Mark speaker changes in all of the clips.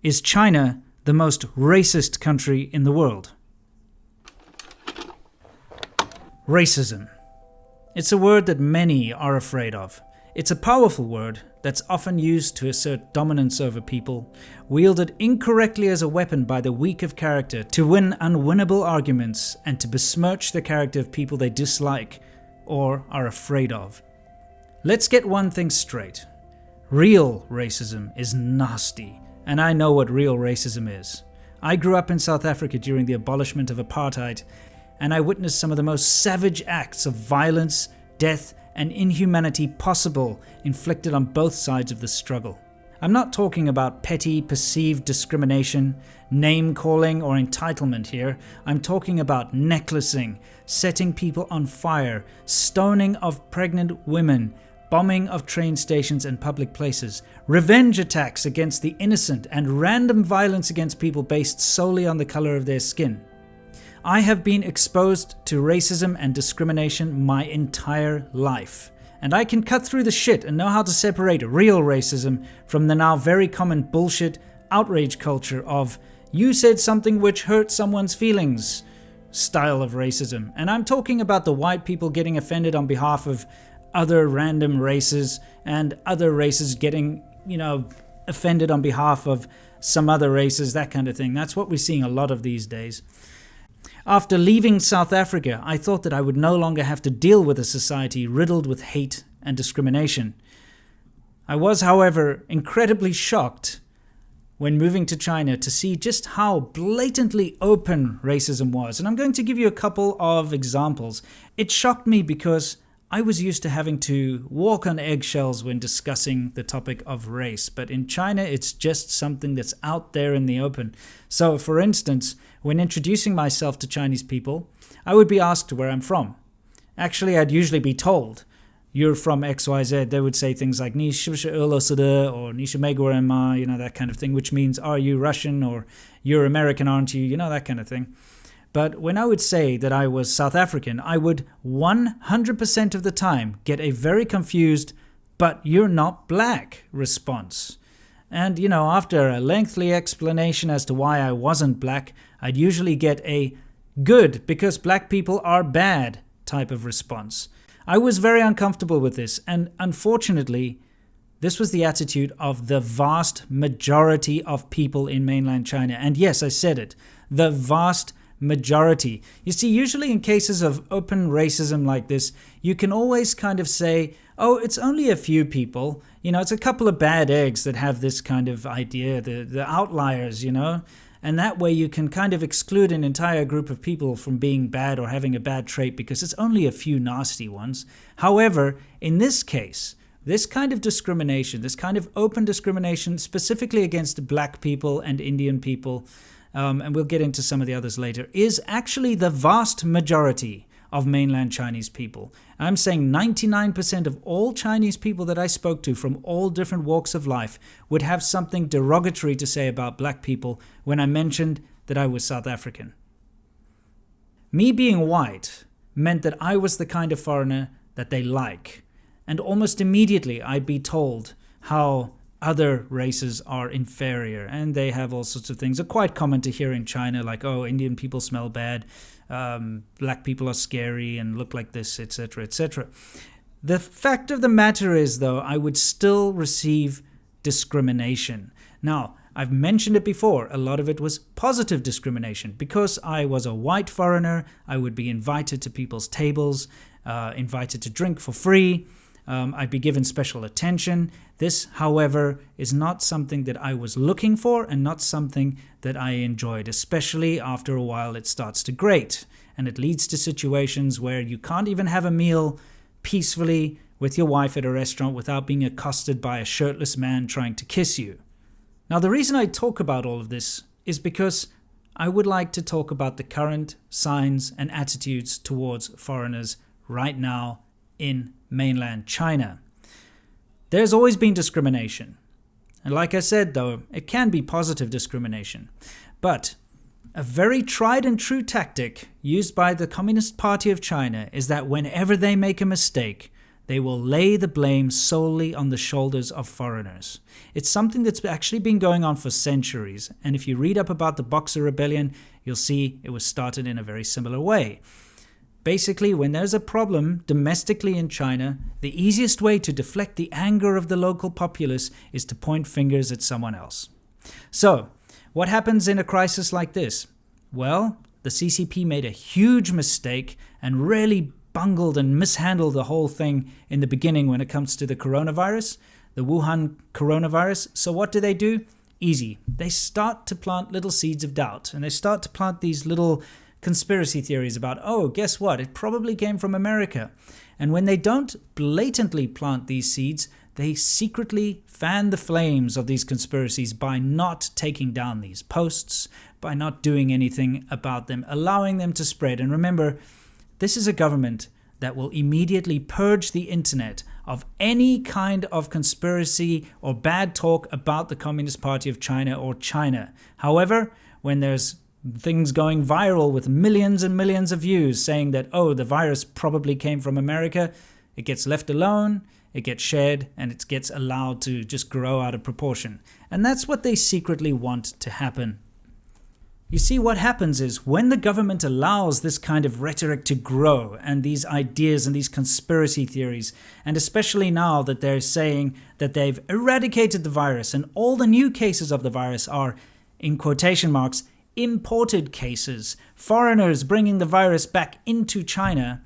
Speaker 1: Is China the most racist country in the world? Racism. It's a word that many are afraid of. It's a powerful word that's often used to assert dominance over people, wielded incorrectly as a weapon by the weak of character to win unwinnable arguments and to besmirch the character of people they dislike or are afraid of. Let's get one thing straight. Real racism is nasty, and I know what real racism is. I grew up in South Africa during the abolishment of apartheid, and I witnessed some of the most savage acts of violence, death, and inhumanity possible inflicted on both sides of the struggle. I'm not talking about petty, perceived discrimination, name-calling, or entitlement here. I'm talking about necklacing, setting people on fire, stoning of pregnant women, bombing of train stations and public places, revenge attacks against the innocent, and random violence against people based solely on the color of their skin. I have been exposed to racism and discrimination my entire life, and I can cut through the shit and know how to separate real racism from the now very common bullshit outrage culture of "you said something which hurt someone's feelings" style of racism. And I'm talking about the white people getting offended on behalf of other random races and other races getting, offended on behalf of some other races, that kind of thing. That's what we're seeing a lot of these days. After leaving South Africa, I thought that I would no longer have to deal with a society riddled with hate and discrimination. I was, however, incredibly shocked when moving to China to see just how blatantly open racism was. And I'm going to give you a couple of examples. It shocked me because I was used to having to walk on eggshells when discussing the topic of race, but in China it's just something that's out there in the open. So, for instance, when introducing myself to Chinese people, I would be asked where I'm from. Actually, I'd usually be told, "You're from XYZ." They would say things like "Ni shi shi de" or "Ni shi ma," that kind of thing, which means "Are you Russian?" or "You're American, aren't you?" that kind of thing. But when I would say that I was South African, I would 100% of the time get a very confused, "But you're not black" response. And, after a lengthy explanation as to why I wasn't black, I'd usually get a "good, because black people are bad" type of response. I was very uncomfortable with this, and unfortunately, this was the attitude of the vast majority of people in mainland China. And yes, I said it, the vast majority. You see, usually in cases of open racism like this, you can always kind of say, "Oh, it's only a few people. It's a couple of bad eggs that have this kind of idea, the outliers, And that way you can kind of exclude an entire group of people from being bad or having a bad trait because it's only a few nasty ones." However, in this case, this kind of discrimination, this kind of open discrimination specifically against black people and Indian people, and we'll get into some of the others later, is actually the vast majority of mainland Chinese people. I'm saying 99% of all Chinese people that I spoke to from all different walks of life would have something derogatory to say about black people when I mentioned that I was South African. Me being white meant that I was the kind of foreigner that they like, and almost immediately I'd be told how other races are inferior, and they have all sorts of things that are quite common to hear in China, like, "Oh, Indian people smell bad, black people are scary and look like this," etc., etc. The fact of the matter is, though, I would still receive discrimination. Now, I've mentioned it before, a lot of it was positive discrimination. Because I was a white foreigner, I would be invited to people's tables, invited to drink for free. I'd be given special attention. This, however, is not something that I was looking for and not something that I enjoyed, especially after a while it starts to grate. And it leads to situations where you can't even have a meal peacefully with your wife at a restaurant without being accosted by a shirtless man trying to kiss you. Now, the reason I talk about all of this is because I would like to talk about the current signs and attitudes towards foreigners right now in mainland China. There's always been discrimination. And like I said, though, it can be positive discrimination. But a very tried and true tactic used by the Communist Party of China is that whenever they make a mistake, they will lay the blame solely on the shoulders of foreigners. It's something that's actually been going on for centuries, and if you read up about the Boxer Rebellion, you'll see it was started in a very similar way. Basically, when there's a problem domestically in China, the easiest way to deflect the anger of the local populace is to point fingers at someone else. So, what happens in a crisis like this? Well, the CCP made a huge mistake and really bungled and mishandled the whole thing in the beginning when it comes to the coronavirus, the Wuhan coronavirus. So what do? Easy. They start to plant little seeds of doubt, and they start to plant these little conspiracy theories about, oh, guess what? It probably came from America. And when they don't blatantly plant these seeds, they secretly fan the flames of these conspiracies by not taking down these posts, by not doing anything about them, allowing them to spread. And remember, this is a government that will immediately purge the internet of any kind of conspiracy or bad talk about the Communist Party of China or China. However, when there's things going viral with millions and millions of views saying that, oh, the virus probably came from America, it gets left alone, it gets shared, and it gets allowed to just grow out of proportion. And that's what they secretly want to happen. You see, what happens is when the government allows this kind of rhetoric to grow and these ideas and these conspiracy theories, and especially now that they're saying that they've eradicated the virus and all the new cases of the virus are, in quotation marks, imported cases, foreigners bringing the virus back into China,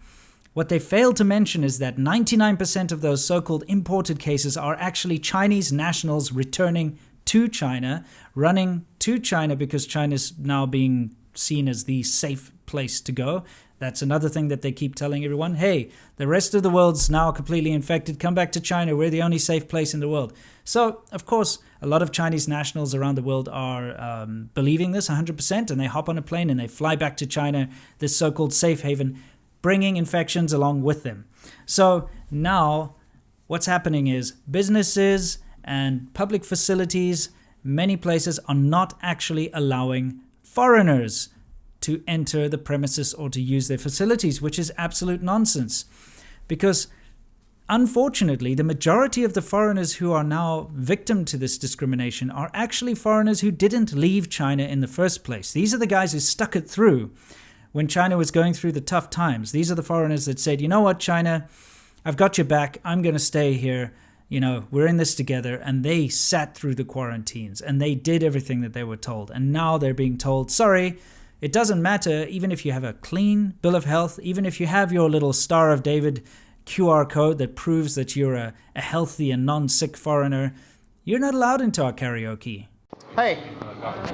Speaker 1: what they failed to mention is that 99% of those so-called imported cases are actually Chinese nationals returning to China, running to China because China's now being seen as the safe place to go. That's another thing that they keep telling everyone. Hey, the rest of the world's now completely infected. Come back to China. We're the only safe place in the world. So, of course, a lot of Chinese nationals around the world are believing this 100%, and they hop on a plane and they fly back to China, this so-called safe haven, bringing infections along with them. So now what's happening is businesses and public facilities, many places are not actually allowing foreigners to enter the premises or to use their facilities, which is absolute nonsense. Because unfortunately, the majority of the foreigners who are now victim to this discrimination are actually foreigners who didn't leave China in the first place. These are the guys who stuck it through when China was going through the tough times. These are the foreigners that said, you know what, China, I've got your back. I'm going to stay here. You know, we're in this together. And they sat through the quarantines and they did everything that they were told. And now they're being told, sorry, it doesn't matter. Even if you have a clean bill of health, even if you have your little Star of David QR code that proves that you're a healthy and non-sick foreigner, you're not allowed into our karaoke.
Speaker 2: Hey,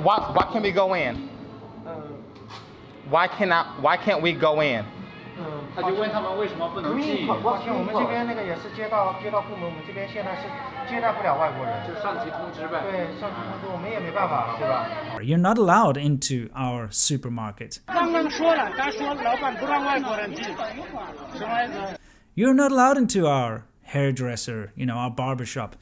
Speaker 2: why can't we go in? Why can't we go in?
Speaker 3: 他就问他们为什么不能进。
Speaker 4: 抱歉，我们这边那个也是接到部门，我们这边现在是接待不了外国人，
Speaker 3: 就上级通知呗。
Speaker 4: 对，上级通知我们也没办法，对吧？
Speaker 1: You're not allowed into our supermarket.
Speaker 5: 刚刚说了，他说老板不让外国人进，什么意思？
Speaker 1: You're not allowed into our hairdresser, you know, our barbershop.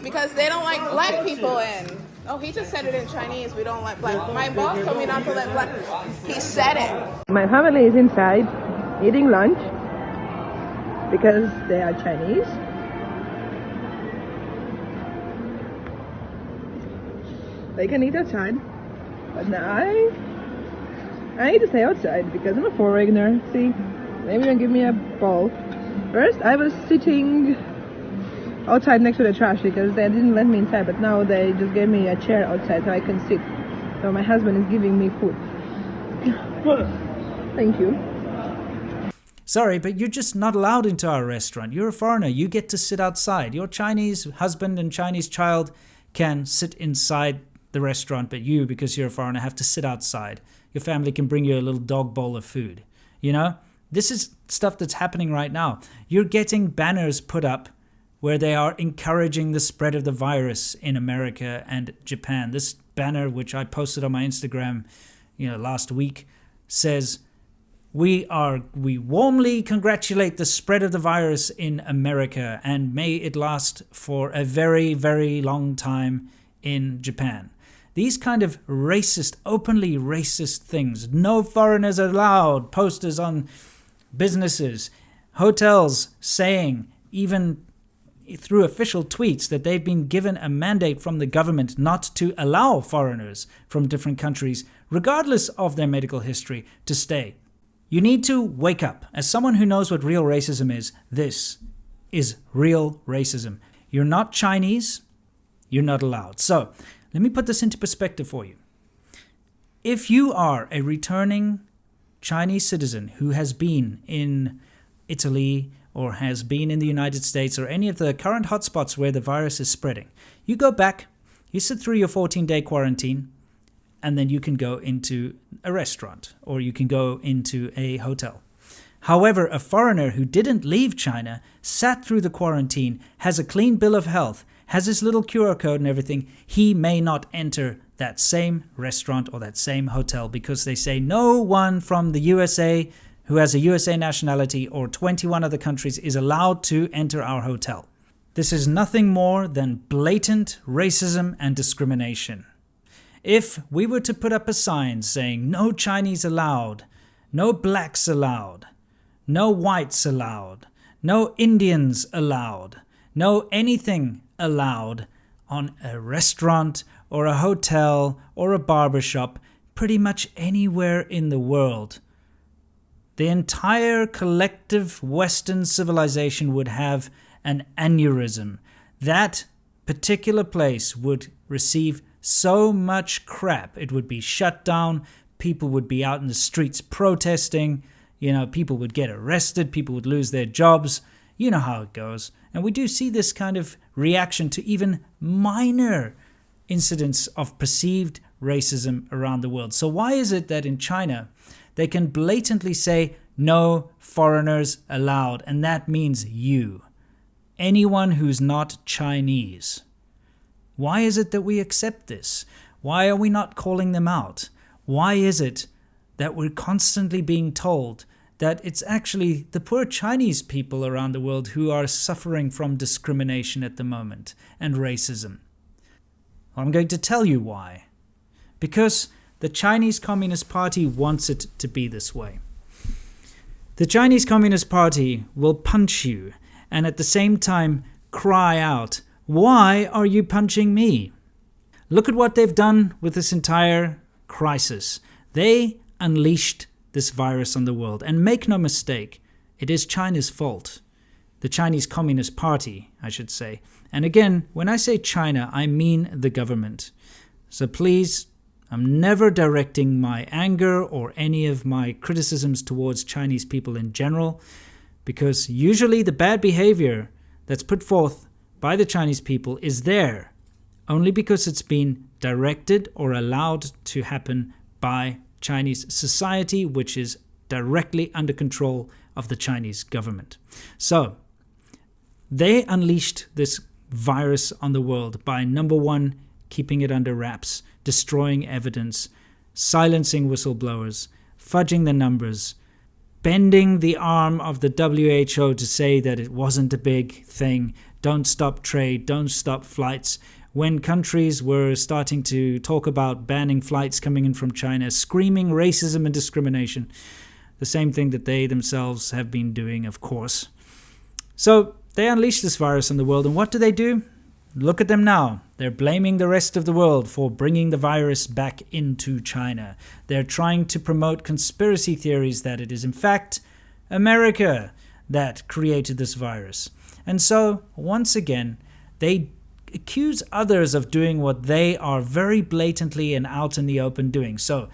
Speaker 6: Because they don't like black people in. Oh, he just said it in Chinese. We don't like black. My boss told me not to let black. He said it.
Speaker 7: My family is inside eating lunch because they are Chinese. They can eat outside, but I need to stay outside because I'm a foreigner. See, maybe don't give me a ball. First, I was sitting outside next to the trash because they didn't let me inside, but now they just gave me a chair outside so I can sit. So my husband is giving me food. Thank you.
Speaker 1: Sorry, but you're just not allowed into our restaurant. You're a foreigner. You get to sit outside. Your Chinese husband and Chinese child can sit inside the restaurant, but you, because you're a foreigner, have to sit outside. Your family can bring you a little dog bowl of food. You know? This is stuff that's happening right now. You're getting banners put up where they are encouraging the spread of the virus in America and Japan. This banner, which I posted on my Instagram, last week, says, we warmly congratulate the spread of the virus in America and may it last for a very, very long time in Japan. These kind of racist, openly racist things. No foreigners allowed. Posters on businesses, hotels saying, even through official tweets, that they've been given a mandate from the government not to allow foreigners from different countries, regardless of their medical history, to stay. You need to wake up. As someone who knows what real racism is, this is real racism. You're not Chinese, you're not allowed. So, let me put this into perspective for you. If you are a returning Chinese citizen who has been in Italy or has been in the United States or any of the current hotspots where the virus is spreading, you go back, you sit through your 14-day quarantine, and then you can go into a restaurant or you can go into a hotel. However, a foreigner who didn't leave China, sat through the quarantine, has a clean bill of health, has his little QR code and everything, he may not enter that same restaurant or that same hotel because they say no one from the USA who has a USA nationality or 21 other countries is allowed to enter our hotel. This is nothing more than blatant racism and discrimination. If we were to put up a sign saying no Chinese allowed, no blacks allowed, no whites allowed, no Indians allowed, no anything allowed on a restaurant or a hotel or a barbershop, pretty much anywhere in the world, the entire collective Western civilization would have an aneurysm. That particular place would receive so much crap. It would be shut down. People would be out in the streets protesting. People would get arrested. People would lose their jobs. You know how it goes. And we do see this kind of reaction to even minor incidents of perceived racism around the world. So why is it that in China they can blatantly say no foreigners allowed, and that means you, anyone who's not Chinese? Why is it that we accept this? Why are we not calling them out? Why is it that we're constantly being told that it's actually the poor Chinese people around the world who are suffering from discrimination at the moment and racism? Well, I'm going to tell you why. Because the Chinese Communist Party wants it to be this way. The Chinese Communist Party will punch you and at the same time cry out, "Why are you punching me?" Look at what they've done with this entire crisis. They unleashed this virus on the world. And make no mistake, it is China's fault. The Chinese Communist Party, I should say. And again, when I say China, I mean the government. So please, I'm never directing my anger or any of my criticisms towards Chinese people in general, because usually the bad behavior that's put forth by the Chinese people is there only because it's been directed or allowed to happen by Chinese society, which is directly under control of the Chinese government. So they unleashed this virus on the world by, number one, keeping it under wraps, destroying evidence, silencing whistleblowers, fudging the numbers, bending the arm of the WHO to say that it wasn't a big thing, don't stop trade, don't stop flights. When countries were starting to talk about banning flights coming in from China, screaming racism and discrimination, the same thing that they themselves have been doing, of course. So they unleashed this virus on the world, and what do? Look at them now. They're blaming the rest of the world for bringing the virus back into China. They're trying to promote conspiracy theories that it is in fact America that created this virus. And so, once again, they accuse others of doing what they are very blatantly and out in the open doing. So,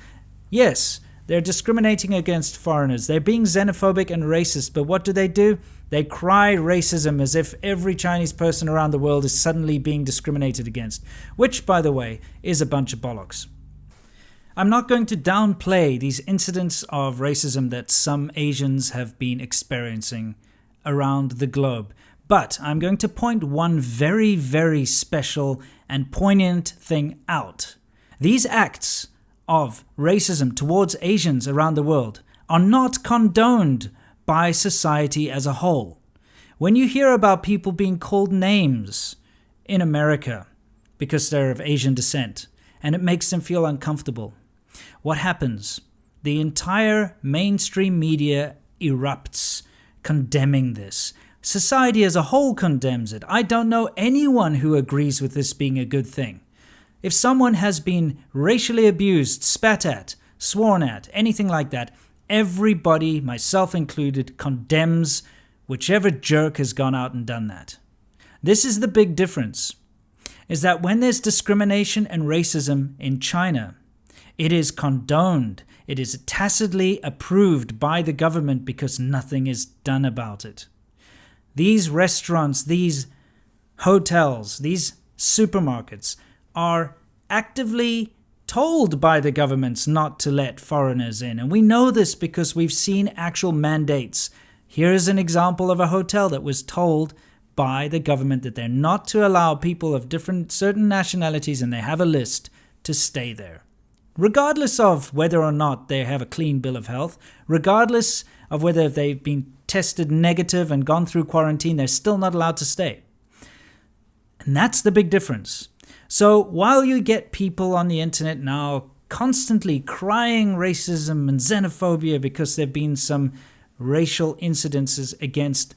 Speaker 1: yes, they're discriminating against foreigners. They're being xenophobic and racist, but what do? They cry racism as if every Chinese person around the world is suddenly being discriminated against, which, by the way, is a bunch of bollocks. I'm not going to downplay these incidents of racism that some Asians have been experiencing around the globe, but I'm going to point one very, very special and poignant thing out. These acts of racism towards Asians around the world are not condoned by society as a whole. When you hear about people being called names in America because they're of Asian descent and it makes them feel uncomfortable, what happens? The entire mainstream media erupts condemning this, Society as a whole condemns it. I don't know anyone who agrees with this being a good thing. If someone has been racially abused, spat at, sworn at, anything like that, everybody, myself included, condemns whichever jerk has gone out and done that. This is the big difference, is that when there's discrimination and racism in China, it is condoned. It is tacitly approved by the government because nothing is done about it. These restaurants, these hotels, these supermarkets are actively told by the governments not to let foreigners in. And we know this because we've seen actual mandates. Here's an example of a hotel that was told by the government that they're not to allow people of certain nationalities, and they have a list, to stay there. Regardless of whether or not they have a clean bill of health, regardless of whether they've been tested negative and gone through quarantine, they're still not allowed to stay. And that's the big difference. So while you get people on the internet now constantly crying racism and xenophobia because there have been some racial incidences against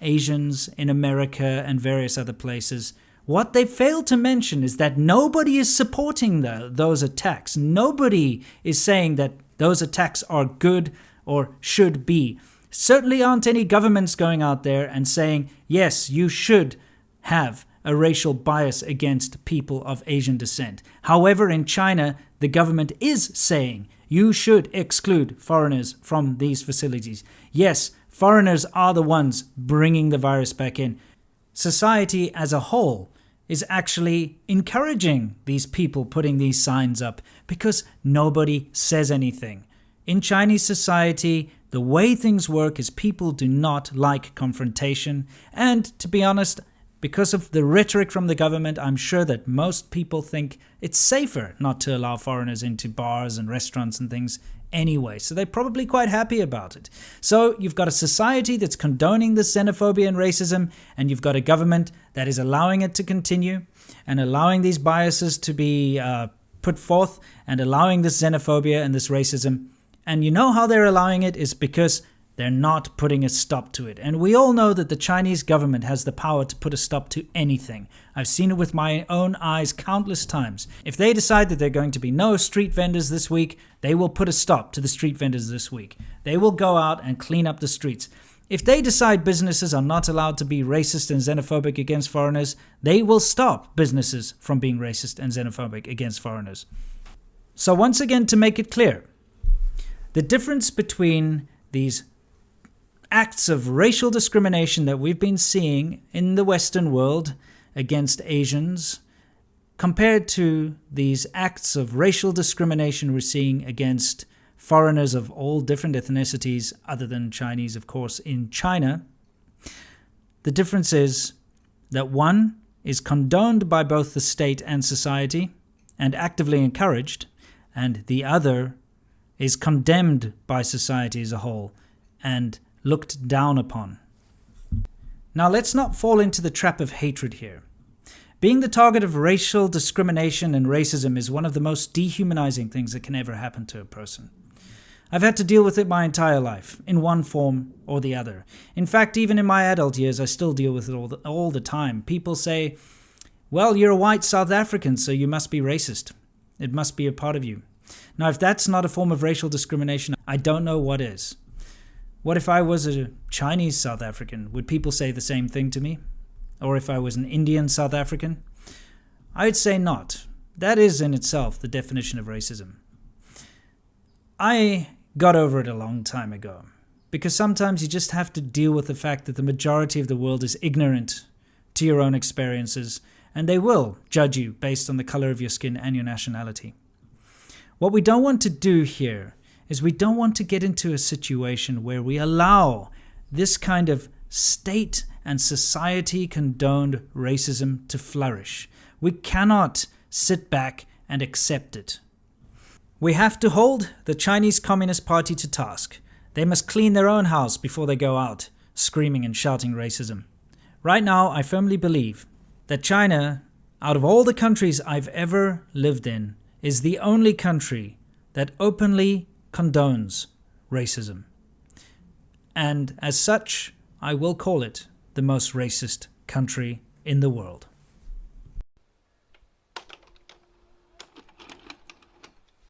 Speaker 1: Asians in America and various other places, what they fail to mention is that nobody is supporting those attacks. Nobody is saying that those attacks are good or should be. Certainly aren't any governments going out there and saying, yes, you should have a racial bias against people of Asian descent. However, in China, the government is saying you should exclude foreigners from these facilities. Yes, foreigners are the ones bringing the virus back in. Society as a whole is actually encouraging these people putting these signs up because nobody says anything. In Chinese society, the way things work is people do not like confrontation. And to be honest, because of the rhetoric from the government, I'm sure that most people think it's safer not to allow foreigners into bars and restaurants and things anyway. So they're probably quite happy about it. So you've got a society that's condoning this xenophobia and racism, and you've got a government that is allowing it to continue and allowing these biases to be put forth and allowing this xenophobia and this racism. And you know how they're allowing it is because they're not putting a stop to it. And we all know that the Chinese government has the power to put a stop to anything. I've seen it with my own eyes countless times. If they decide that there are going to be no street vendors this week, they will put a stop to the street vendors this week. They will go out and clean up the streets. If they decide businesses are not allowed to be racist and xenophobic against foreigners, they will stop businesses from being racist and xenophobic against foreigners. So once again, to make it clear, the difference between these acts of racial discrimination that we've been seeing in the Western world against Asians compared to these acts of racial discrimination we're seeing against foreigners of all different ethnicities other than Chinese, of course, in China, the difference is that one is condoned by both the state and society and actively encouraged, and the other is condemned by society as a whole and looked down upon. Now let's not fall into the trap of hatred here. Being the target of racial discrimination and racism is one of the most dehumanizing things that can ever happen to a person. I've had to deal with it my entire life, in one form or the other. In fact, even in my adult years, I still deal with it all the time. People say, well, you're a white South African, so you must be racist. It must be a part of you. Now, if that's not a form of racial discrimination, I don't know what is. What if I was a Chinese South African? Would people say the same thing to me? Or if I was an Indian South African? I'd say not. That is in itself the definition of racism. I got over it a long time ago, because sometimes you just have to deal with the fact that the majority of the world is ignorant to your own experiences, and they will judge you based on the color of your skin and your nationality. What we don't want to do here is we don't want to get into a situation where we allow this kind of state and society condoned racism to flourish. We cannot sit back and accept it. We have to hold the Chinese Communist Party to task. They must clean their own house before they go out screaming and shouting racism. Right now, I firmly believe that China, out of all the countries I've ever lived in, is the only country that openly condones racism. And as such, I will call it the most racist country in the world.